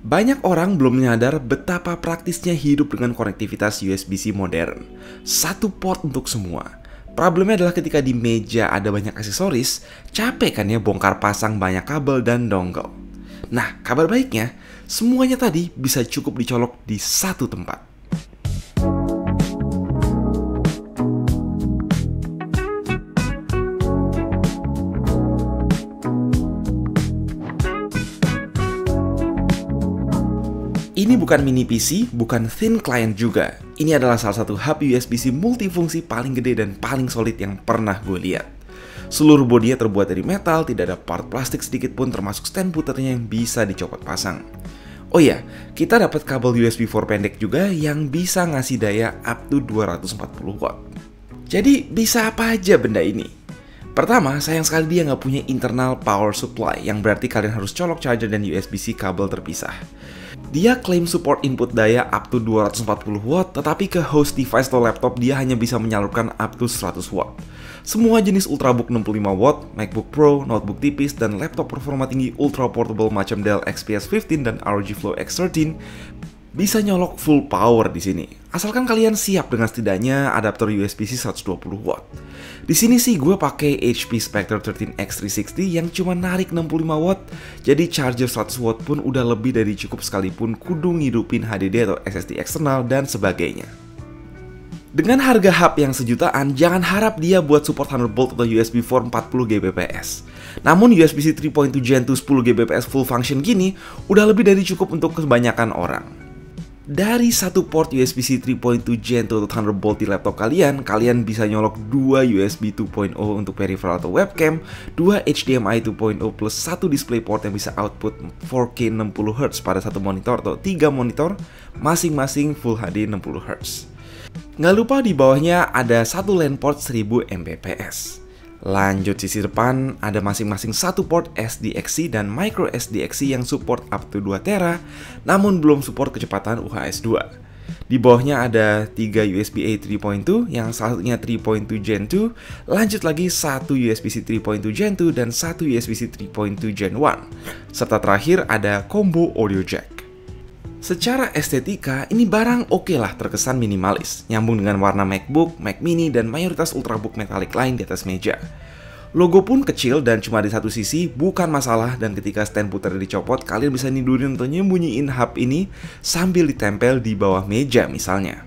Banyak orang belum menyadar betapa praktisnya hidup dengan konektivitas USB-C modern. Satu port untuk semua. Problemnya adalah ketika di meja ada banyak aksesoris, capek kan ya bongkar pasang banyak kabel dan dongle. Nah, kabar baiknya, semuanya tadi bisa cukup dicolok di satu tempat. Ini bukan mini PC, bukan thin client juga. Ini adalah salah satu hub USB-C multifungsi paling gede dan paling solid yang pernah gue lihat. Seluruh bodinya terbuat dari metal, tidak ada part plastik sedikit pun termasuk stand puternya yang bisa dicopot pasang. Oh iya, kita dapat kabel USB 4 pendek juga yang bisa ngasih daya up to 240 watt. Jadi bisa apa aja benda ini? Pertama, sayang sekali dia nggak punya internal power supply, yang berarti kalian harus colok charger dan USB-C kabel terpisah. Dia klaim support input daya up to 240 watt, tetapi ke host device atau laptop dia hanya bisa menyalurkan up to 100 watt. Semua jenis Ultrabook 65 watt, MacBook Pro, notebook tipis, dan laptop performa tinggi ultra portable macam Dell XPS 15 dan ROG Flow X13 bisa nyolok full power di sini. Asalkan kalian siap dengan setidaknya adapter USB-C 120 watt. Di sini sih gue pakai HP Spectre 13X360 yang cuma narik 65 watt, jadi charger 100 watt pun udah lebih dari cukup sekalipun kudu ngidupin HDD atau SSD eksternal dan sebagainya. Dengan harga hub yang sejutaan, jangan harap dia buat support Thunderbolt atau USB 4 40 Gbps. Namun USB-C 3.2 Gen 2 10 Gbps full function gini udah lebih dari cukup untuk kebanyakan orang. Dari satu port USB-C 3.2 Gen 2 atau Thunderbolt di laptop kalian bisa nyolok 2 USB 2.0 untuk peripheral atau webcam, 2 HDMI 2.0 plus 1 DisplayPort yang bisa output 4K 60Hz pada satu monitor atau 3 monitor, masing-masing Full HD 60Hz. Nggak lupa di bawahnya ada satu LAN port 1000 Mbps. Lanjut sisi depan, ada masing-masing satu port SDXC dan micro SDXC yang support up to 2 tera, namun belum support kecepatan UHS 2. Di bawahnya ada 3 USB-A 3.2 yang salah satunya 3.2 Gen 2, lanjut lagi satu USB-C 3.2 Gen 2 dan satu USB-C 3.2 Gen 1, serta terakhir ada combo audio jack. Secara estetika, ini barang oke lah, terkesan minimalis, nyambung dengan warna MacBook, Mac Mini, dan mayoritas Ultrabook metalik lain di atas meja. Logo pun kecil dan cuma di satu sisi, bukan masalah, dan ketika stand puter dicopot, kalian bisa nidurin atau nyembunyiin hub ini sambil ditempel di bawah meja misalnya.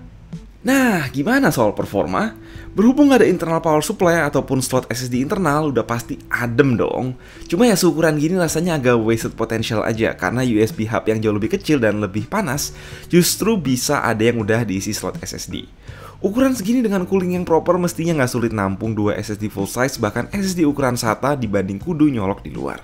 Nah, gimana soal performa? Berhubung ada internal power supply ataupun slot SSD internal, udah pasti adem dong. Cuma ya seukuran gini rasanya agak wasted potential aja, karena USB hub yang jauh lebih kecil dan lebih panas, justru bisa ada yang udah diisi slot SSD. Ukuran segini dengan cooling yang proper mestinya nggak sulit nampung 2 SSD full size, bahkan SSD ukuran SATA dibanding kudu nyolok di luar.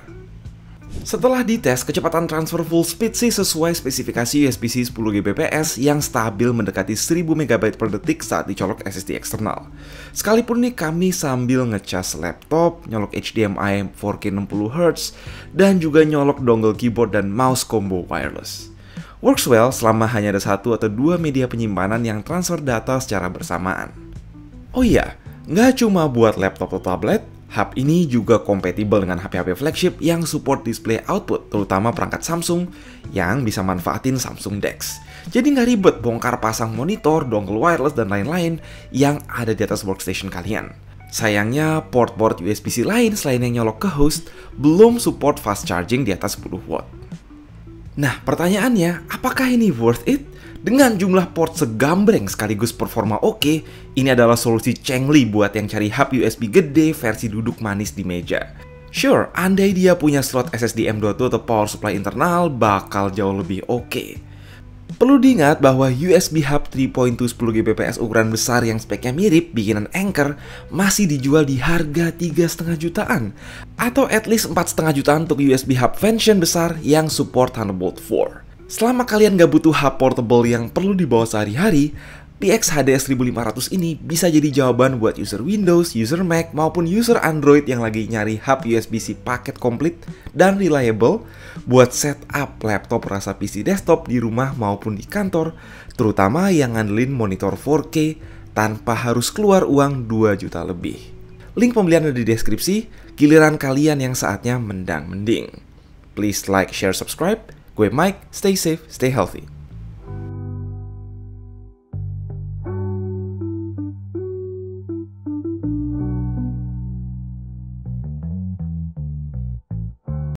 Setelah dites, kecepatan transfer full speed sih sesuai spesifikasi USB-C 10 Gbps yang stabil mendekati 1000 MB per detik saat dicolok SSD eksternal. Sekalipun nih kami sambil ngecas laptop, nyolok HDMI 4K 60Hz, dan juga nyolok dongle keyboard dan mouse combo wireless. Works well selama hanya ada satu atau dua media penyimpanan yang transfer data secara bersamaan. Oh iya, nggak cuma buat laptop atau tablet, hub ini juga kompatibel dengan HP-HP flagship yang support display output, terutama perangkat Samsung yang bisa manfaatin Samsung DeX. Jadi nggak ribet bongkar pasang monitor, dongle wireless, dan lain-lain yang ada di atas workstation kalian. Sayangnya, port-port USB-C lain selain yang nyolok ke host, belum support fast charging di atas 10 watt. Nah, pertanyaannya, apakah ini worth it? Dengan jumlah port segambreng sekaligus performa oke, ini adalah solusi cengli buat yang cari hub USB gede versi duduk manis di meja. Sure, andai dia punya slot SSD M.2 atau power supply internal, bakal jauh lebih oke. Perlu diingat bahwa USB hub 3.2 10 Gbps ukuran besar yang speknya mirip bikinan Anker masih dijual di harga 3,5 jutaan, atau at least 4,5 jutaan untuk USB hub Vention besar yang support Thunderbolt 4. Selama kalian gak butuh hub portable yang perlu dibawa sehari-hari, PX HDS 1500 ini bisa jadi jawaban buat user Windows, user Mac, maupun user Android yang lagi nyari hub USB-C paket komplit dan reliable buat setup laptop rasa PC desktop di rumah maupun di kantor, terutama yang ngandelin monitor 4K tanpa harus keluar uang 2 juta lebih. Link pembelian ada di deskripsi, giliran kalian yang saatnya mendang-mending. Please like, share, subscribe, Gue Mike, stay safe, stay healthy.